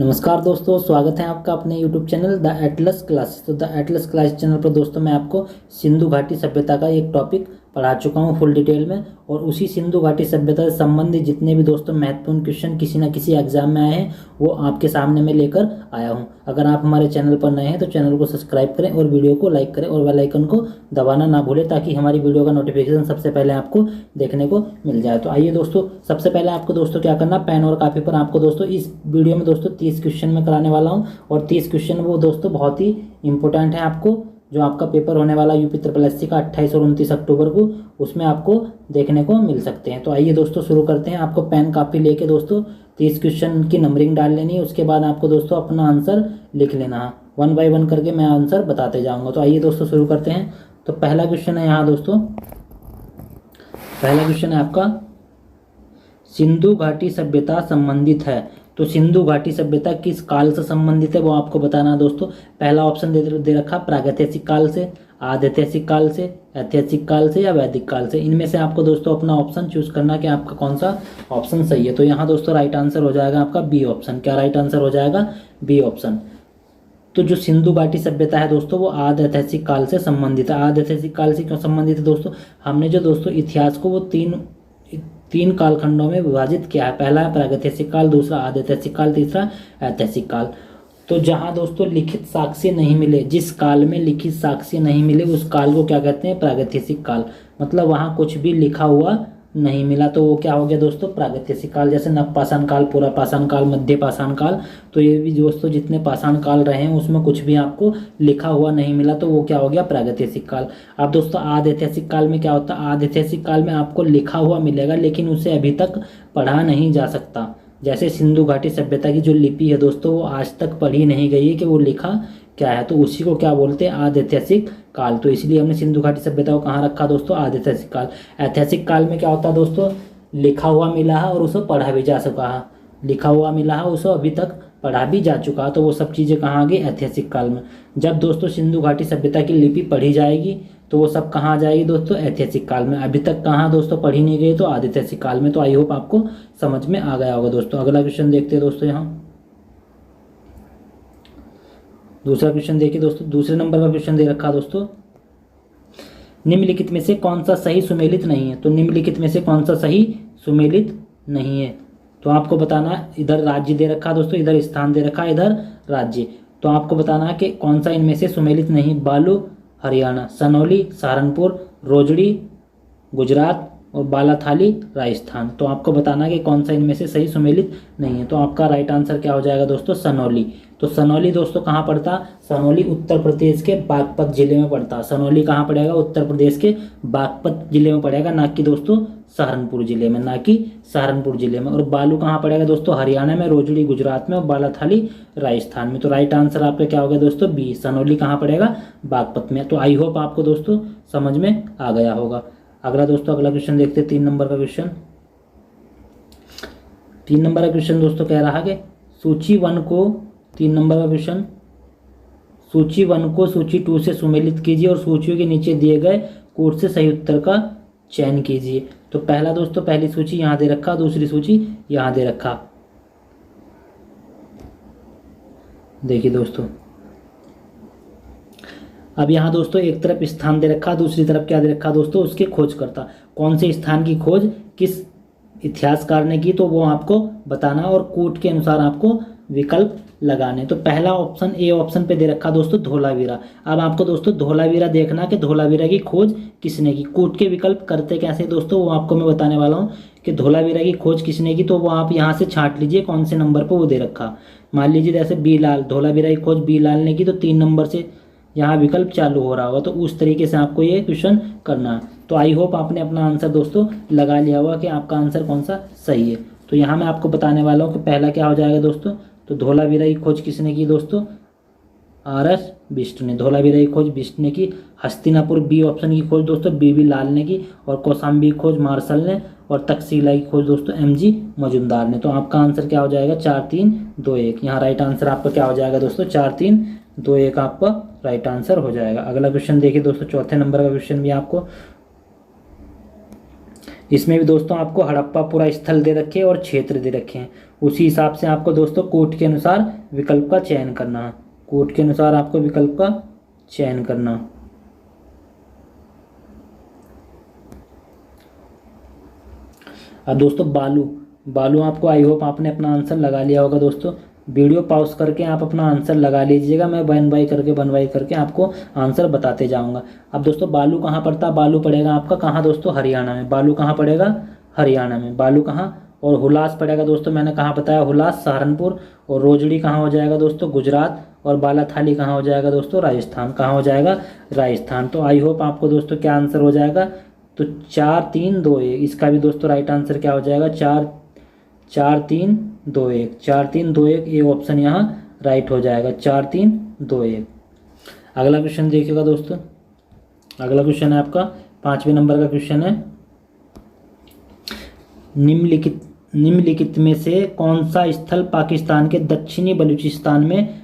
नमस्कार दोस्तों, स्वागत है आपका अपने YouTube channel the Atlas classes. तो द एटलस क्लास चैनल पर दोस्तों मैं आपको सिंधु घाटी सभ्यता का एक टॉपिक पढ़ा चुका हूँ फुल डिटेल में। और उसी सिंधु घाटी सभ्यता से संबंधित जितने भी दोस्तों महत्वपूर्ण क्वेश्चन किसी न किसी एग्जाम में आए हैं वो आपके सामने मैं लेकर आया हूँ। अगर आप हमारे चैनल पर नए हैं तो चैनल को सब्सक्राइब करें और वीडियो को लाइक करें और बेल आइकन को दबाना ना भूलें ताकि हमारी वीडियो का नोटिफिकेशन सबसे पहले आपको देखने को मिल जाए। तो आइए दोस्तों, सबसे पहले आपको दोस्तों क्या करना, पेन और कापी पर आपको दोस्तों इस वीडियो में दोस्तों 30 क्वेश्चन में कराने वाला हूँ। और 30 क्वेश्चन वो दोस्तों बहुत ही इंपॉर्टेंट है आपको, जो आपका पेपर होने वाला यूपी SSC का 28 और 29 अक्टूबर को, उसमें आपको देखने को मिल सकते हैं। तो आइए दोस्तों शुरू करते हैं। आपको पेन कापी लेके दोस्तों 30 क्वेश्चन की नंबरिंग डाल लेनी है। उसके बाद आपको दोस्तों अपना आंसर लिख लेना है। 1 बाय 1 करके मैं आंसर बताते जाऊंगा। तो आइए दोस्तों शुरू करते हैं। तो पहला क्वेश्चन है यहाँ दोस्तों, पहला क्वेश्चन है आपका, सिंधु घाटी सभ्यता संबंधित है। तो सिंधु घाटी सभ्यता किस काल से संबंधित है वो आपको बताना है दोस्तों। पहला ऑप्शन दे रखा प्रागैतिहासिक काल से, आद्यैतिहासिक काल से, ऐतिहासिक काल से या वैदिक काल से। इनमें से आपको दोस्तों अपना ऑप्शन चूज करना कि आपका कौन सा ऑप्शन सही है। तो यहाँ दोस्तों राइट आंसर हो जाएगा आपका बी ऑप्शन। क्या राइट आंसर हो जाएगा? B option. तो जो सिंधु घाटी सभ्यता है दोस्तों वो आद्यैतिहासिक काल से संबंधित है। आद्यैतिहासिक काल से क्यों संबंधित है दोस्तों? हमने जो दोस्तों इतिहास को वो तीन कालखंडों में विभाजित किया है। पहला है प्रागैतिहासिक काल, दूसरा आद्यैतिहासिक काल, तीसरा ऐतिहासिक काल। तो जहां दोस्तों लिखित साक्ष्य नहीं मिले, जिस काल में लिखित साक्ष्य नहीं मिले उस काल को क्या कहते हैं? प्रागैतिहासिक काल। मतलब वहां कुछ भी लिखा हुआ नहीं मिला तो वो क्या हो गया दोस्तों? प्रागैतिहासिक काल। जैसे नवपाषाण काल, पूरा पाषाण काल, मध्य पाषाण काल, तो ये भी दोस्तों जितने पाषाण काल रहे हैं उसमें कुछ भी आपको लिखा हुआ नहीं मिला तो वो क्या हो गया? प्रागैतिहासिक काल। अब दोस्तों आद्यैतिहासिक काल में क्या होता है? आद्यैतिहासिक काल में आपको लिखा हुआ मिलेगा लेकिन उसे अभी तक पढ़ा नहीं जा सकता। जैसे सिंधु घाटी सभ्यता की जो लिपि है दोस्तों वो आज तक पढ़ी नहीं गई है कि वो लिखा क्या है, तो उसी को क्या बोलते हैं? आद्यैतिहासिक काल। तो इसलिए हमने सिंधु घाटी सभ्यता को कहाँ रखा दोस्तों? आद्यैतिहासिक काल। ऐतिहासिक काल में क्या होता है दोस्तों? लिखा हुआ मिला है और उसे पढ़ा भी जा चुका है, लिखा हुआ मिला है उसे अभी तक पढ़ा भी जा चुका है, तो वो सब चीज़ें कहाँ आ गई? ऐतिहासिक काल में। जब दोस्तों सिंधु घाटी सभ्यता की लिपि पढ़ी जाएगी तो वो सब कहाँ आ जाएगी दोस्तों? ऐतिहासिक काल में। अभी तक कहाँ दोस्तों पढ़ी नहीं गई? तो आद्यैतिहासिक काल में। तो आई होप आपको समझ में आ गया होगा दोस्तों। अगला क्वेश्चन देखते हैं दोस्तों। यहाँ दूसरा क्वेश्चन देखिए दोस्तों, दूसरे नंबर का क्वेश्चन दे रखा दोस्तों, निम्नलिखित में से कौन सा सही सुमेलित नहीं है। तो निम्नलिखित में से कौन सा सही सुमेलित नहीं है तो आपको बताना है। इधर राज्य दे रखा दोस्तों, इधर स्थान दे रखा, इधर राज्य। तो आपको बताना है कि कौन सा इनमें से सुमेलित नहीं। बालू हरियाणा, सनौली सहारनपुर, रोजड़ी गुजरात और बालाथाली राजस्थान। तो आपको बताना है कि कौन सा इनमें से सही सुमेलित नहीं है। तो आपका राइट आंसर क्या हो जाएगा दोस्तों? सनौली। तो सनौली दोस्तों कहाँ पड़ता? सनौली उत्तर प्रदेश के बागपत जिले में पड़ता। सनौली कहाँ पड़ेगा? उत्तर प्रदेश के बागपत जिले में पड़ेगा, ना कि दोस्तों सहारनपुर जिले में, ना कि सहारनपुर जिले में। और बालू कहाँ पड़ेगा दोस्तों? हरियाणा में, रोजड़ी गुजरात में और बालाथाली राजस्थान में। तो राइट आंसर आपका क्या हो गया दोस्तों? बी। सनौली कहाँ पड़ेगा? बागपत में। तो आई होप आपको दोस्तों समझ में आ गया होगा। अगला दोस्तों, अगला क्वेश्चन देखते हैं, 3 नंबर का क्वेश्चन। 3 नंबर का क्वेश्चन दोस्तों कह रहा है कि सूची 1 को, 3 नंबर का क्वेश्चन, सूची 1 को सूची 2 से सुमेलित कीजिए और सूचियों के नीचे दिए गए कोड से सही उत्तर का चयन कीजिए। तो पहला दोस्तों, पहली सूची यहाँ दे रखा, दूसरी सूची यहाँ दे रखा। देखिए दोस्तों, अब यहाँ दोस्तों एक तरफ स्थान दे रखा, दूसरी तरफ क्या दे रखा दोस्तों? उसके खोजकर्ता। कौन से स्थान की खोज किस इतिहासकार ने की तो वो आपको बताना और कोट के अनुसार आपको विकल्प लगाने। तो पहला ऑप्शन ए ऑप्शन पे दे रखा दोस्तों धोलावीरा। अब आपको दोस्तों धोलावीरा देखना कि धोलावीरा की खोज किसने की। कोट के विकल्प करते कैसे दोस्तों वो आपको मैं बताने वाला हूँ कि धोलावीरा की खोज किसने की। तो वो आप यहाँ से छांट लीजिए कौन से नंबर पर वो दे रखा। मान लीजिए जैसे बी लाल, धोलावीरा की खोज बी लाल ने की तो 3 नंबर से यहाँ विकल्प चालू हो रहा होगा। तो उस तरीके से आपको ये क्वेश्चन करना है। तो आई होप आपने अपना आंसर दोस्तों लगा लिया होगा कि आपका आंसर कौन सा सही है। तो यहाँ मैं आपको बताने वाला हूँ कि पहला क्या हो जाएगा दोस्तों। तो धोलावीरा की खोज किसने की दोस्तों? RS बिष्ट ने। धोलावीरा की खोज बिष्ट ने की। हस्तिनापुर बी ऑप्शन की खोज दोस्तों BB लाल ने की। और कौशाम्बी की खोज मार्शल ने। और तक्षशिला की खोज दोस्तों MG मजुमदार ने। तो आपका आंसर क्या हो जाएगा? 4 3 2 1। यहाँ राइट आंसर आपका क्या हो जाएगा दोस्तों? 4 3 2 1 आपका राइट आंसर हो जाएगा। अगला क्वेश्चन देखिए दोस्तों, चौथे नंबर का क्वेश्चन भी आपको, इसमें भी दोस्तों आपको हड़प्पा पूरा स्थल दे रखे और क्षेत्र दे रखे हैं। उसी हिसाब से आपको दोस्तों कोट के अनुसार विकल्प का चयन करना है। कोट के अनुसार आपको विकल्प का चयन करना। अब दोस्तों बालू आपको, आई होप आपने अपना आंसर लगा लिया होगा दोस्तों। वीडियो पॉज करके आप अपना आंसर लगा लीजिएगा, मैं वन बाई करके आपको आंसर बताते जाऊंगा। अब दोस्तों बालू कहाँ पड़ता है? बालू पड़ेगा आपका कहाँ दोस्तों? हरियाणा में। बालू कहाँ पड़ेगा? हरियाणा में। बालू कहाँ? और हुलास पड़ेगा दोस्तों, मैंने कहाँ बताया? हुलास सहारनपुर। और रोजड़ी कहाँ हो जाएगा दोस्तों? गुजरात। और बालाथाली कहाँ हो जाएगा दोस्तों? राजस्थान। कहाँ हो जाएगा? राजस्थान। तो आई होप आपको दोस्तों क्या आंसर हो जाएगा? तो 4-3-2-1 इसका भी दोस्तों राइट आंसर क्या हो जाएगा? 4-4-3-2-1 4-3-2-1 ये ऑप्शन यहाँ राइट हो जाएगा। 4-3-2-1। अगला क्वेश्चन देखिएगा दोस्तों। अगला क्वेश्चन है आपका 5वें नंबर का क्वेश्चन है, निम्नलिखित में से कौन सा स्थल पाकिस्तान के दक्षिणी बलूचिस्तान में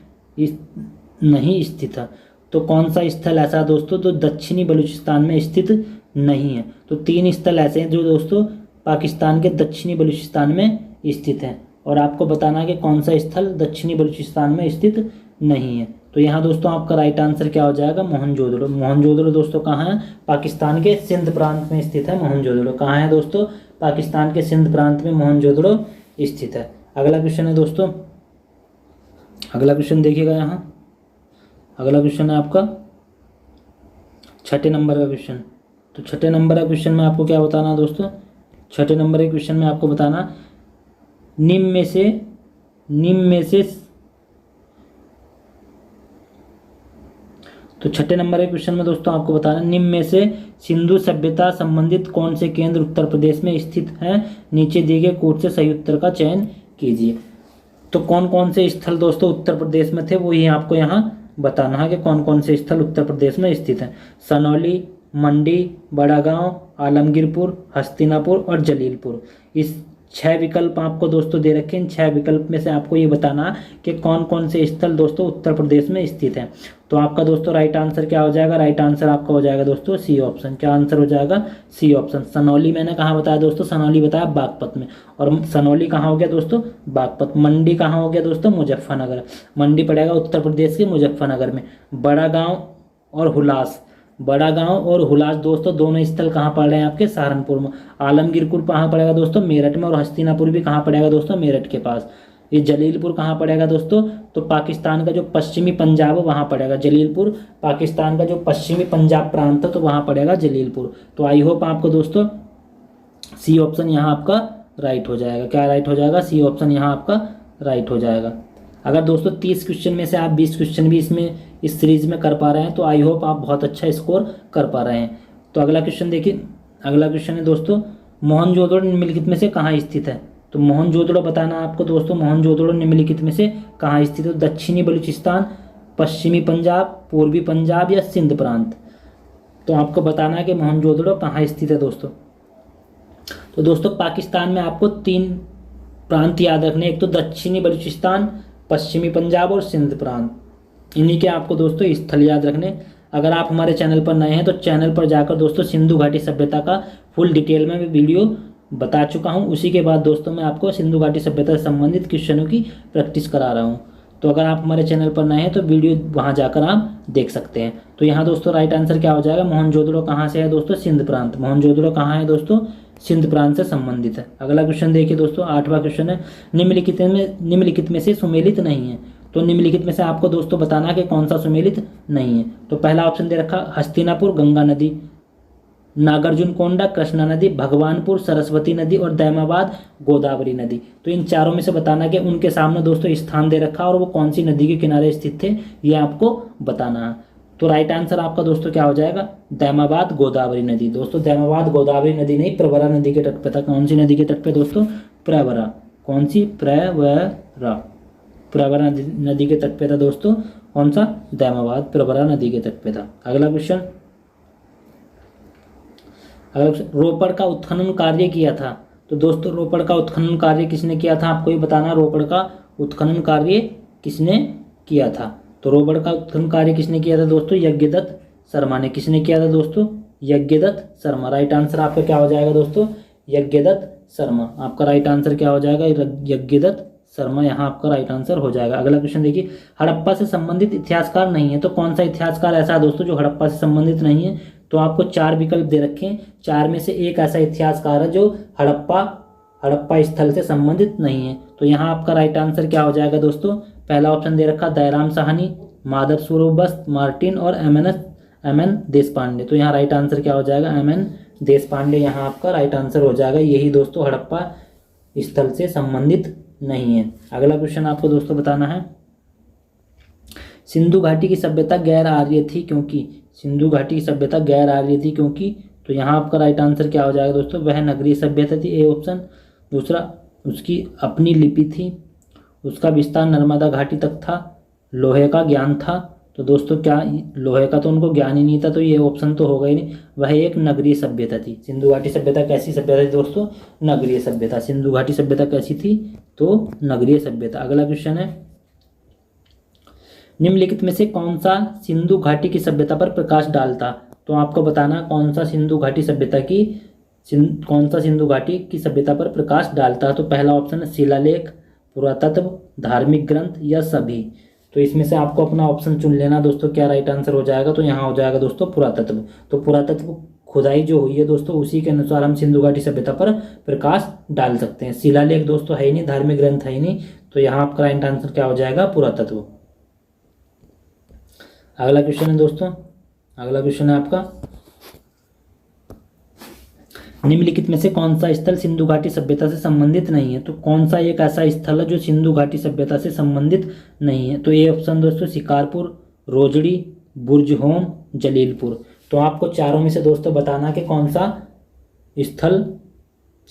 नहीं स्थित है? तो कौन सा स्थल ऐसा दोस्तों जो दक्षिणी बलूचिस्तान में स्थित नहीं है? तो 3 स्थल ऐसे हैं जो दोस्तों पाकिस्तान के दक्षिणी बलूचिस्तान में स्थित हैं, और आपको बताना है कि कौन सा स्थल दक्षिणी बलूचिस्तान में स्थित नहीं है। तो यहाँ दोस्तों आपका राइट आंसर क्या हो जाएगा? मोहनजोदड़ो। मोहनजोदड़ो दोस्तों कहाँ है? पाकिस्तान के सिंध प्रांत में स्थित है मोहनजोदड़ो। कहाँ है दोस्तों? पाकिस्तान के सिंध प्रांत में मोहनजोदड़ो स्थित है। अगला क्वेश्चन है दोस्तों, अगला क्वेश्चन देखिएगा यहाँ। अगला क्वेश्चन है आपका 6ठे नंबर का क्वेश्चन। तो 6ठे नंबर का क्वेश्चन में आपको क्या बताना है दोस्तों? 6ठे नंबर के क्वेश्चन में आपको बताना निम्न में से तो 6ठे नंबर के क्वेश्चन में दोस्तों आपको बताना निम्न में से सिंधु सभ्यता संबंधित कौन से केंद्र उत्तर प्रदेश में स्थित हैं? नीचे दिए गए कोट से सही उत्तर का चयन कीजिए। तो कौन कौन से स्थल दोस्तों उत्तर प्रदेश में थे वो ही आपको यहाँ बताना है कि कौन कौन से स्थल उत्तर प्रदेश में स्थित हैं। सनौली, मंडी, बड़ा गांव, आलमगीरपुर, हस्तिनापुर और जलीलपुर। इस 6 विकल्प आपको दोस्तों दे रखे हैं। इन 6 विकल्प में से आपको ये बताना कि कौन कौन से स्थल दोस्तों उत्तर प्रदेश में स्थित हैं। तो आपका दोस्तों राइट आंसर क्या हो जाएगा? राइट आंसर आपका हो जाएगा दोस्तों सी ऑप्शन। क्या आंसर हो जाएगा? C option. सनौली मैंने कहाँ बताया दोस्तों? सनौली बताया बागपत में। और सनौली कहाँ हो गया दोस्तों? बागपत। मंडी कहाँ हो गया दोस्तों? मुजफ्फरनगर। मंडी पड़ेगा उत्तर प्रदेश के मुजफ्फरनगर में। बड़ा गाँव और हुलास, बड़ा गांव और हुलास दोस्तों दोनों स्थल कहाँ पड़ रहे हैं आपके? सहारनपुर में। आलमगीरपुर कहाँ पड़ेगा दोस्तों? मेरठ में। और हस्तिनापुर भी कहाँ पड़ेगा दोस्तों? मेरठ के पास। ये जलीलपुर कहाँ पड़ेगा दोस्तों? तो पाकिस्तान का जो पश्चिमी पंजाब है वहाँ पड़ेगा जलीलपुर। पाकिस्तान का जो पश्चिमी पंजाब प्रांत है तो वहाँ पड़ेगा जलीलपुर। तो आई होप आपको दोस्तों सी ऑप्शन यहाँ आपका राइट हो जाएगा। क्या राइट हो जाएगा? सी ऑप्शन यहाँ आपका राइट हो जाएगा। अगर दोस्तों 30 क्वेश्चन में से आप 20 क्वेश्चन भी इस सीरीज में कर पा रहे हैं तो आई होप आप बहुत अच्छा स्कोर कर पा रहे हैं। तो अगला क्वेश्चन देखिए। अगला क्वेश्चन है दोस्तों, मोहनजोदड़ो निम्नलिखित में से कहाँ स्थित है? तो मोहनजोदड़ो बताना आपको दोस्तों, मोहनजोदड़ो निम्नलिखित में से कहाँ स्थित है? दक्षिणी बलूचिस्तान, पश्चिमी पंजाब, पूर्वी पंजाब या सिंध प्रांत। तो आपको बताना है कि मोहनजोदड़ो कहाँ स्थित है दोस्तों। तो दोस्तों पाकिस्तान में आपको 3 प्रांत याद रखने, एक तो दक्षिणी बलूचिस्तान, पश्चिमी पंजाब और सिंध प्रांत। इन्हीं के आपको दोस्तों स्थल याद रखने। अगर आप हमारे चैनल पर नए हैं तो चैनल पर जाकर दोस्तों सिंधु घाटी सभ्यता का फुल डिटेल में वीडियो बता चुका हूं। उसी के बाद दोस्तों मैं आपको सिंधु घाटी सभ्यता से संबंधित क्वेश्चनों की प्रैक्टिस करा रहा हूं। तो अगर आप हमारे चैनल पर नए हैं तो वीडियो वहां जाकर आप देख सकते हैं। तो यहाँ दोस्तों राइट आंसर क्या हो जाएगा? मोहनजोदड़ो कहाँ से है दोस्तों? सिंध प्रांत। मोहनजोदड़ो कहाँ है दोस्तों? सिंध प्रांत से संबंधित है। अगला क्वेश्चन देखिए दोस्तों, 8वां क्वेश्चन है, निम्नलिखित में से सुमेलित नहीं है। तो निम्नलिखित में से आपको दोस्तों बताना कि कौन सा सुमेलित नहीं है। तो पहला ऑप्शन दे रखा हस्तिनापुर गंगा नदी, नागार्जुन कोंडा कृष्णा नदी, भगवानपुर सरस्वती नदी और दैमाबाद गोदावरी नदी। तो इन चारों में से बताना कि उनके सामने दोस्तों स्थान दे रखा और वो कौन सी नदी के किनारे स्थित थे ये आपको बताना है। तो राइट आंसर आपका दोस्तों क्या हो जाएगा? दैमाबाद गोदावरी नदी। दोस्तों दैमाबाद गोदावरी नदी नहीं, प्रवरा नदी के तट पे था। कौन सी नदी के तट पे दोस्तों? प्रवरा। कौन सी? प्रवरा। प्रवरा नदी के तट पे था दोस्तों। कौन सा? दैमाबाद प्रवरा नदी के तट पे था। अगला क्वेश्चन, रोपड़ का उत्खनन कार्य किया था। तो दोस्तों रोपड़ का उत्खनन कार्य किसने किया था आपको ये बताना। रोपड़ का उत्खनन कार्य किसने किया था? तो रोपड़ का उत्खनन कार्य किसने किया था दोस्तों? यज्ञदत्त शर्मा ने। किसने किया था दोस्तों? यज्ञदत्त शर्मा। राइट आंसर आपका क्या हो जाएगा दोस्तों? यज्ञदत्त शर्मा। आपका राइट आंसर क्या हो जाएगा, यज्ञदत्त शर्मा यहाँ आपका राइट आंसर हो जाएगा। अगला क्वेश्चन देखिए, हड़प्पा से संबंधित इतिहासकार नहीं है, तो कौन सा इतिहासकार ऐसा है दोस्तों जो हड़प्पा से संबंधित नहीं है। तो आपको 4 विकल्प दे रखे हैं, 4 में से एक ऐसा इतिहासकार है जो हड़प्पा स्थल से संबंधित नहीं है। तो यहाँ आपका राइट आंसर क्या हो जाएगा दोस्तों, पहला ऑप्शन दे रखा दयाराम साहनी, माधव स्वरूप बस्त, मार्टिन और एम एन देशपांडे। तो यहाँ राइट आंसर क्या हो जाएगा, एम.एन. देशपांडे यहाँ आपका राइट आंसर हो जाएगा। यही दोस्तों हड़प्पा स्थल से संबंधित नहीं है। अगला क्वेश्चन आपको दोस्तों बताना है, सिंधु घाटी की सभ्यता गैर आर्य थी क्योंकि, सिंधु घाटी की सभ्यता गैर आर्य थी क्योंकि। तो यहाँ आपका राइट आंसर क्या हो जाएगा दोस्तों, वह नगरीय सभ्यता थी, ए ऑप्शन। दूसरा, उसकी अपनी लिपि थी, उसका विस्तार नर्मदा घाटी तक था, लोहे का ज्ञान था। तो दोस्तों क्या लोहे का तो उनको ज्ञान ही नहीं था, तो ये ऑप्शन तो होगा ही नहीं। वह एक नगरीय सभ्यता थी। सिंधु घाटी सभ्यता कैसी सभ्यता थी दोस्तों, नगरीय सभ्यता। सिंधु घाटी सभ्यता कैसी थी, तो नगरीय सभ्यता। अगला क्वेश्चन है, निम्नलिखित में से कौन सा सिंधु घाटी की सभ्यता पर प्रकाश डालता। तो आपको बताना कौन सा सिंधु घाटी सभ्यता की सभ्यता पर प्रकाश डालता है। तो पहला ऑप्शन है शिलालेख, पुरातत्व, धार्मिक ग्रंथ या सभी। तो इसमें से आपको अपना ऑप्शन चुन लेना दोस्तों, क्या राइट आंसर हो जाएगा। तो यहाँ हो जाएगा दोस्तों पुरातत्व। तो पुरातत्व खुदाई जो हुई है दोस्तों, उसी के अनुसार हम सिंधु घाटी सभ्यता पर प्रकाश डाल सकते हैं। शिलालेख दोस्तों है ही नहीं, धार्मिक ग्रंथ है ही नहीं, तो यहाँ आपका राइट आंसर क्या हो जाएगा, पुरातत्व। अगला क्वेश्चन है दोस्तों, अगला क्वेश्चन है आपका, निम्नलिखित में से कौन सा स्थल सिंधु घाटी सभ्यता से संबंधित नहीं है। तो कौन सा एक ऐसा स्थल है जो सिंधु घाटी सभ्यता से संबंधित नहीं है। तो ये ऑप्शन दोस्तों शिकारपुर, रोजड़ी, बुर्जहोम, जलीलपुर। तो आपको चारों में से दोस्तों बताना कि कौन सा स्थल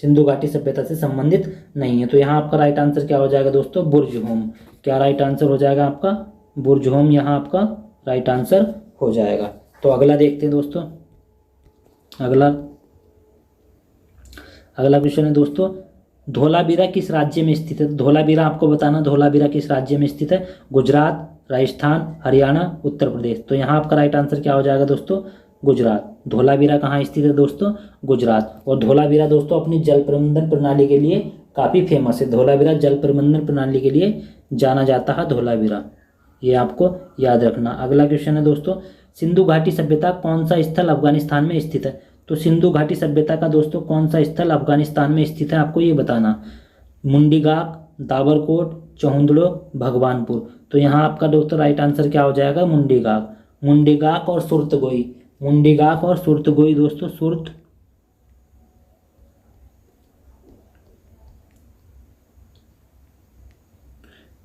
सिंधु घाटी सभ्यता से संबंधित नहीं है। तो यहाँ आपका राइट आंसर क्या हो जाएगा दोस्तों, बुर्जहोम। क्या राइट आंसर हो जाएगा आपका, बुर्जहोम यहाँ आपका राइट आंसर हो जाएगा। तो अगला देखते हैं दोस्तों, अगला क्वेश्चन है दोस्तों, धोलावीरा किस राज्य में स्थित है। धोलावीरा आपको बताना, धोलावीरा किस राज्य में स्थित है। गुजरात, राजस्थान, हरियाणा, उत्तर प्रदेश। तो यहाँ आपका राइट आंसर क्या हो जाएगा दोस्तों, गुजरात। धोलावीरा कहाँ स्थित है दोस्तों, गुजरात। और धोलावीरा दोस्तों अपनी जल प्रबंधन प्रणाली के लिए काफ़ी फेमस है। धोलावीरा जल प्रबंधन प्रणाली के लिए जाना जाता है धोलावीरा, ये आपको याद रखना। अगला क्वेश्चन है दोस्तों, सिंधु घाटी सभ्यता कौन सा स्थल अफगानिस्तान में स्थित है। तो सिंधु घाटी सभ्यता का दोस्तों कौन सा स्थल अफगानिस्तान में स्थित है, आपको ये बताना। मुंडीगाक, दाबरकोट, चौहुंदड़ो, भगवानपुर। तो यहाँ आपका दोस्तों राइट आंसर क्या हो जाएगा, मुंडीगाक। मुंडीगाक और सुरतगोई, मुंडीगाक और सुरतगोई दोस्तों,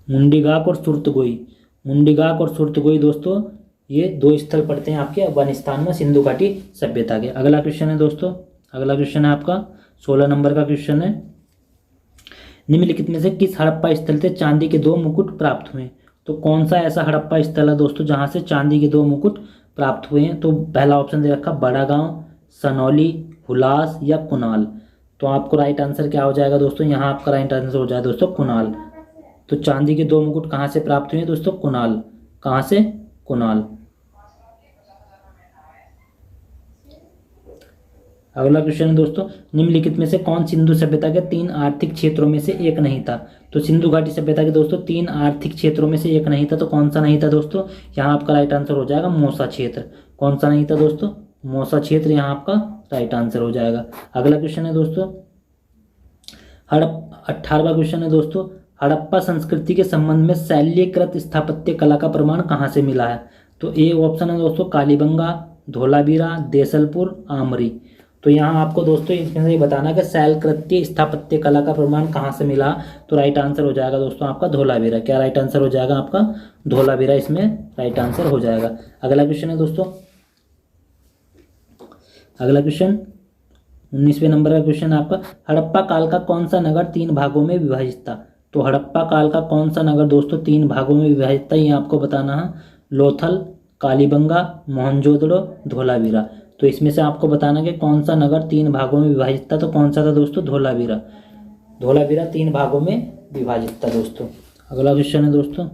मुंडीगाक और सुरतगोई दोस्तों, ये 2 स्थल पड़ते हैं आपके अफगानिस्तान में सिंधु घाटी सभ्यता के। अगला क्वेश्चन है दोस्तों, अगला क्वेश्चन है आपका 16 नंबर का क्वेश्चन है, निम्नलिखित में से किस हड़प्पा स्थल से चांदी के 2 मुकुट प्राप्त हुए। तो कौन सा ऐसा हड़प्पा स्थल है दोस्तों जहाँ से चांदी के 2 मुकुट प्राप्त हुए हैं। तो पहला ऑप्शन दे रखा बड़ा गाँव, सनौली, हुलास या कुनाल। तो आपको राइट आंसर क्या हो जाएगा दोस्तों, यहाँ आपका राइट आंसर हो जाएगा दोस्तों कुनाल। तो चांदी के 2 मुकुट कहाँ से प्राप्त हुए दोस्तों, कुनाल। कहाँ से, कुनाल। अगला क्वेश्चन है दोस्तों, निम्नलिखित में से कौन सिंधु सभ्यता के 3 आर्थिक क्षेत्रों में से एक नहीं था। तो सिंधु घाटी सभ्यता के दोस्तों 3 आर्थिक क्षेत्रों में से एक नहीं था, तो कौन सा नहीं था दोस्तों, यहाँ आपका राइट आंसर हो जाएगा मौसा क्षेत्र। कौन सा नहीं था दोस्तों, मौसा क्षेत्र यहाँ आपका राइट आंसर हो जाएगा। अगला क्वेश्चन है दोस्तों 18वां क्वेश्चन है दोस्तों, हड़प्पा संस्कृति के संबंध में शैल्यकृत स्थापत्य कला का प्रमाण कहाँ से मिला है। तो ए ऑप्शन है दोस्तों कालीबंगा, धोलावीरा, देसलपुर, आमरी। तो यहाँ आपको दोस्तों इसमें से बताना कि शैलकृतीय स्थापत्य कला का प्रमाण कहाँ से मिला। तो राइट आंसर हो जाएगा दोस्तों आपका धोलावीरा। क्या राइट आंसर हो जाएगा आपका, धोलावीरा इसमें राइट आंसर हो जाएगा। अगला क्वेश्चन है दोस्तों, अगला क्वेश्चन 19वें नंबर का क्वेश्चन है आपका, हड़प्पा काल का कौन सा नगर 3 भागों में विभाजित था। तो हड़प्पा काल का कौन सा नगर दोस्तों 3 भागों में विभाजित था, ये आपको बताना है। लोथल, कालीबंगा, मोहनजोदड़ो, धोलावीरा। तो इसमें से आपको बताना कि कौन सा नगर 3 भागों में विभाजित था। तो कौन सा था दोस्तों, धोलावीरा। धोलावीरा 3 भागों में विभाजित था दोस्तों। अगला क्वेश्चन है दोस्तों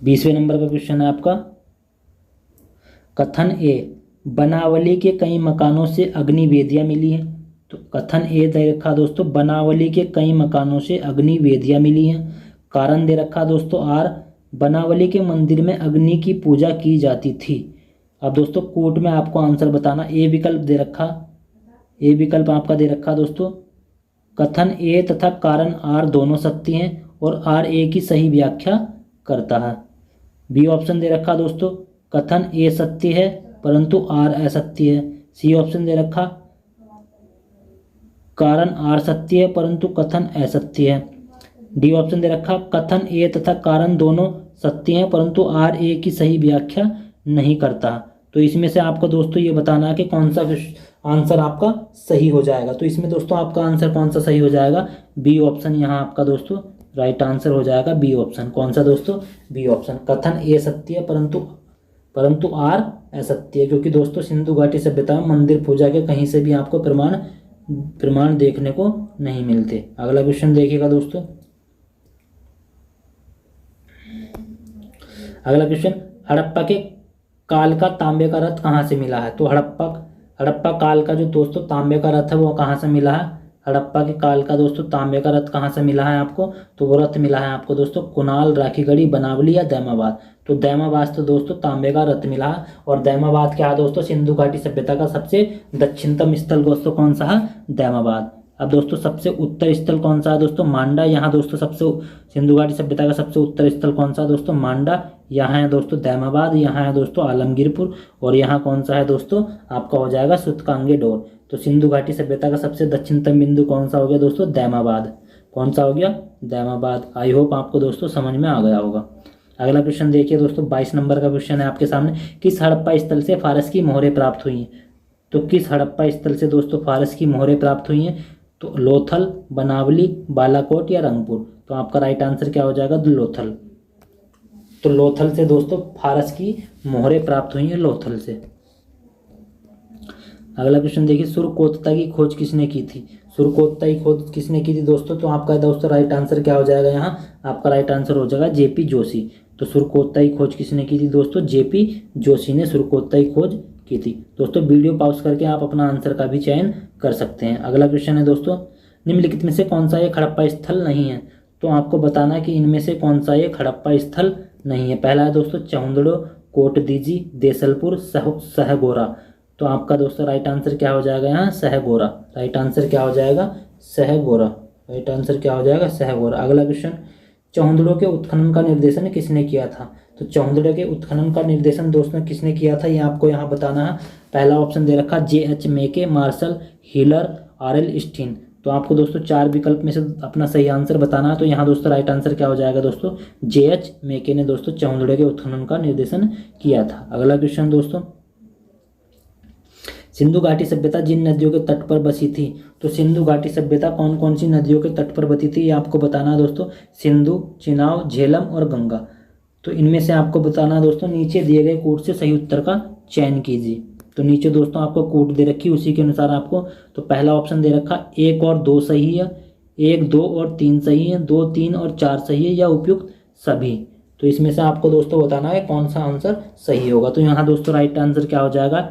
20वें नंबर का क्वेश्चन है आपका, कथन ए बनावली के कई मकानों से अग्नि वेदियाँ मिली हैं। तो कथन ए दे रखा दोस्तों, बनावली के कई मकानों से अग्नि वेदियाँ मिली हैं। कारण दे रखा दोस्तों आर, बनावली के मंदिर में अग्नि की पूजा की जाती थी। अब दोस्तों कोर्ट में आपको आंसर बताना। ए विकल्प दे रखा, ए विकल्प आपका दे रखा दोस्तों, कथन ए तथा कारण आर दोनों सत्य हैं और आर ए की सही व्याख्या करता है। बी ऑप्शन दे रखा दोस्तों, कथन ए सत्य है परंतु आर असत्य है। सी ऑप्शन दे रखा, कारण आर सत्य है परंतु कथन असत्य है। डी ऑप्शन दे रखा, कथन ए तथा कारण दोनों सत्य हैं परंतु आर ए की सही व्याख्या नहीं करता। तो इसमें से आपको दोस्तों ये बताना है कि कौन सा आंसर आपका सही हो जाएगा। तो इसमें दोस्तों आपका आंसर कौन सा सही हो जाएगा, बी ऑप्शन यहाँ आपका दोस्तों राइट आंसर हो जाएगा। बी ऑप्शन कौन सा दोस्तों, बी ऑप्शन, कथन ए सत्य है परंतु आर असत्य है। क्योंकि दोस्तों सिंधु घाटी सभ्यता में मंदिर पूजा के कहीं से भी आपको प्रमाण देखने को नहीं मिलते। अगला क्वेश्चन देखिएगा दोस्तों। अगला क्वेश्चन, हड़प्पा के काल का तांबे का रथ कहाँ से मिला है। तो हड़प्पा काल का जो दोस्तों तांबे का रथ है वो कहाँ से मिला है। हड़प्पा के काल का दोस्तों तांबे का रथ कहाँ से मिला है आपको, तो वो रथ मिला है आपको दोस्तों कुनाल, राखीगढ़ी, बनावली या दैमाबाद। तो दैमाबाद तो दोस्तों तांबे का रथ मिला है। और दैमाबाद क्या है दोस्तों, सिंधु घाटी सभ्यता का सबसे दक्षिणतम स्थल दोस्तों कौन सा है, दैमाबाद। अब दोस्तों सबसे उत्तर स्थल कौन सा है दोस्तों, मांडा। यहाँ दोस्तों सबसे सिंधु घाटी सभ्यता का सबसे उत्तर स्थल कौन सा है दोस्तों, मांडा। यहाँ है दोस्तों दैमाबाद, यहाँ है दोस्तों आलमगीरपुर और यहाँ कौन सा है दोस्तों आपका हो जाएगा सूतकांगे डोर। तो सिंधु घाटी सभ्यता का सबसे दक्षिणतम बिंदु कौन सा हो गया दोस्तों, दैमाबाद। कौन सा हो गया, दैमाबाद। आई होप आपको दोस्तों समझ में आ गया होगा। अगला क्वेश्चन देखिए दोस्तों, 22 नंबर का क्वेश्चन है आपके सामने। किस हड़प्पा स्थल से फारस की मोहरें प्राप्त हुई हैं। तो किस हड़प्पा स्थल से दोस्तों फारस की मोहरें प्राप्त हुई हैं, तो लोथल, बनावली, बालाकोट या रंगपुर। तो आपका राइट आंसर क्या हो जाएगा, लोथल। तो लोथल से दोस्तों फारस की मोहरें प्राप्त हुई हैं, लोथल से। अगला क्वेश्चन देखिए, सुरकोतता की खोज किसने की थी। सुरकोतता की खोज किसने की थी दोस्तों, तो आपका दोस्तों राइट आंसर क्या हो जाएगा, यहाँ आपका राइट आंसर हो जाएगा जेपी जोशी। तो सुरकोतता की खोज किसने की थी दोस्तों, जेपी जोशी ने सुरकोतता की खोज की थी। दोस्तों वीडियो पॉज करके आप अपना आंसर का भी चयन कर सकते हैं। अगला क्वेश्चन है दोस्तों, निम्नलिखित में से कौन सा एक हड़प्पा स्थल नहीं है। तो आपको बताना है कि इनमें से कौन सा एक हड़प्पा स्थल नहीं है। पहला है दोस्तों चौंदड़ो, कोटदीजी, देसलपुर, सहगोरा। तो आपका दोस्तों राइट आंसर क्या हो जाएगा, यहाँ सहगोरा। राइट आंसर क्या हो जाएगा, सहगोरा। राइट आंसर क्या हो जाएगा, सहगोरा। अगला क्वेश्चन, चौंदड़ो के उत्खनन का निर्देशन किसने किया था। तो चौंदड़ो के उत्खनन का निर्देशन दोस्तों किसने किया था, ये आपको यहाँ बताना है। पहला ऑप्शन दे रखा JH मेके, मार्शल, हिलर, RL स्टीन। तो आपको दोस्तों 4 विकल्प में से अपना सही आंसर बताना है। तो यहाँ दोस्तों राइट आंसर क्या हो जाएगा दोस्तों, JH मेके ने दोस्तों चौंदड़ो के उत्खनन का निर्देशन किया था। अगला क्वेश्चन दोस्तों, सिंधु घाटी सभ्यता जिन नदियों के तट पर बसी थी। तो सिंधु घाटी सभ्यता कौन कौन सी नदियों के तट पर बसी थी, ये आपको बताना है दोस्तों। सिंधु, चिनाब, झेलम और गंगा। तो इनमें से आपको बताना है दोस्तों, नीचे दिए गए कोड से सही उत्तर का चयन कीजिए। तो नीचे दोस्तों आपको कोड दे रखी, उसी के अनुसार आपको, तो पहला ऑप्शन दे रखा 1 और 2 सही है, 1, 2 और 3 सही है, 2, 3 और 4 सही है या उपयुक्त सभी। तो इसमें से आपको दोस्तों बताना है कौन सा आंसर सही होगा। तो यहाँ दोस्तों राइट आंसर क्या हो जाएगा,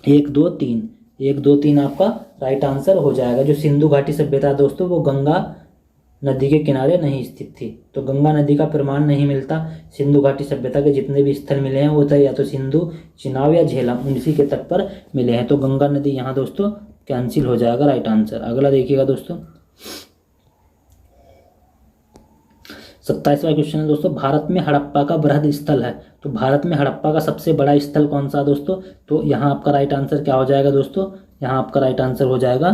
1, 2, 3। 1, 2, 3 आपका राइट आंसर हो जाएगा। जो सिंधु घाटी सभ्यता दोस्तों वो गंगा नदी के किनारे नहीं स्थित थी। तो गंगा नदी का प्रमाण नहीं मिलता। सिंधु घाटी सभ्यता के जितने भी स्थल मिले हैं वो तो या तो सिंधु, चिनाब या झेलम, उसी के तट पर मिले हैं। तो गंगा नदी यहाँ दोस्तों कैंसिल हो जाएगा राइट आंसर। अगला देखिएगा दोस्तों, 27वां क्वेश्चन है दोस्तों, भारत में हड़प्पा का बृहद स्थल है। तो भारत में हड़प्पा का सबसे बड़ा स्थल कौन सा दोस्तों, तो यहाँ आपका राइट आंसर क्या हो जाएगा दोस्तों, यहाँ आपका राइट आंसर हो जाएगा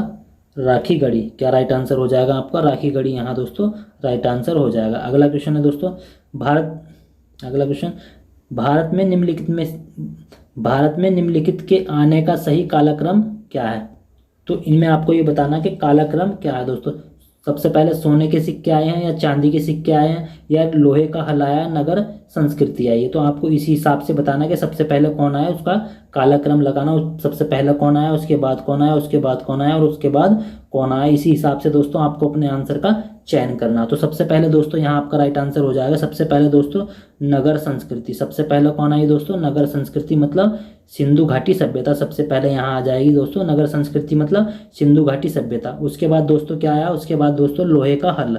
राखीगढ़ी। क्या राइट आंसर हो जाएगा आपका, राखीगढ़ी यहाँ दोस्तों राइट आंसर हो जाएगा। अगला क्वेश्चन है दोस्तों, अगला क्वेश्चन, भारत में निम्नलिखित के आने का सही कालक्रम क्या है। तो इनमें आपको ये बताना कि कालक्रम क्या है दोस्तों। सबसे पहले सोने के सिक्के आए हैं या चांदी के सिक्के आए हैं या लोहे का हलाया नगर संस्कृति आई है। तो आपको इसी हिसाब से बताना कि सबसे पहले कौन आया, उसका कालक्रम लगाना। सबसे पहले कौन आया, उसके बाद कौन आया, उसके बाद कौन आया और उसके बाद कौन आया, इसी हिसाब से दोस्तों आपको अपने आंसर का चयन करना। तो सबसे पहले दोस्तों यहाँ आपका राइट आंसर हो जाएगा सबसे पहले दोस्तों नगर संस्कृति। सबसे पहले कौन आई दोस्तों, नगर संस्कृति मतलब सिंधु घाटी सभ्यता सबसे पहले यहाँ आ जाएगी दोस्तों, नगर संस्कृति मतलब सिंधु घाटी सभ्यता। उसके बाद दोस्तों क्या आया, उसके बाद दोस्तों लोहे का हल,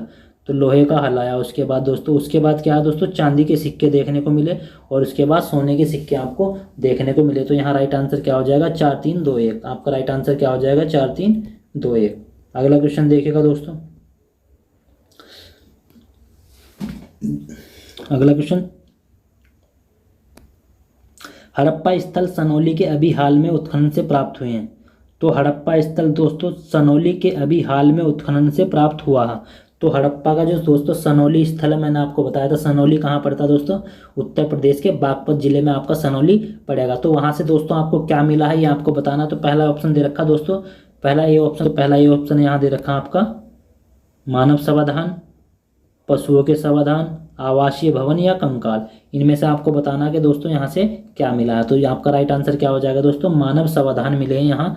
तो लोहे का हल आया। उसके बाद दोस्तों, उसके बाद क्या है दोस्तों, चांदी के सिक्के देखने को मिले, और उसके बाद सोने के सिक्के आपको देखने को मिले। तो यहाँ राइट आंसर क्या हो जाएगा, 4 3 2 1। आपका राइट आंसर क्या हो जाएगा, 4 3 2 1। अगला क्वेश्चन देखिएगा दोस्तों, अगला क्वेश्चन, हड़प्पा स्थल सनौली के अभी हाल में उत्खनन से प्राप्त हुए हैं। तो हड़प्पा स्थल दोस्तों सनौली के अभी हाल में उत्खनन से प्राप्त हुआ है। तो हड़प्पा का जो दोस्तों सनौली स्थल है, मैंने आपको बताया था सनौली कहाँ पड़ता है दोस्तों, उत्तर प्रदेश के बागपत जिले में आपका सनौली पड़ेगा। तो वहाँ से दोस्तों आपको क्या मिला है ये आपको बताना। तो पहला ऑप्शन दे रखा दोस्तों, पहला ये ऑप्शन यहाँ दे रखा आपका मानव समाधान, पशुओं के समाधान, आवासीय भवन या कंकाल। इनमें से आपको बताना कि दोस्तों यहाँ से क्या मिला है। तो आपका राइट आंसर क्या हो जाएगा दोस्तों, मानव समाधान मिले हैं यहाँ।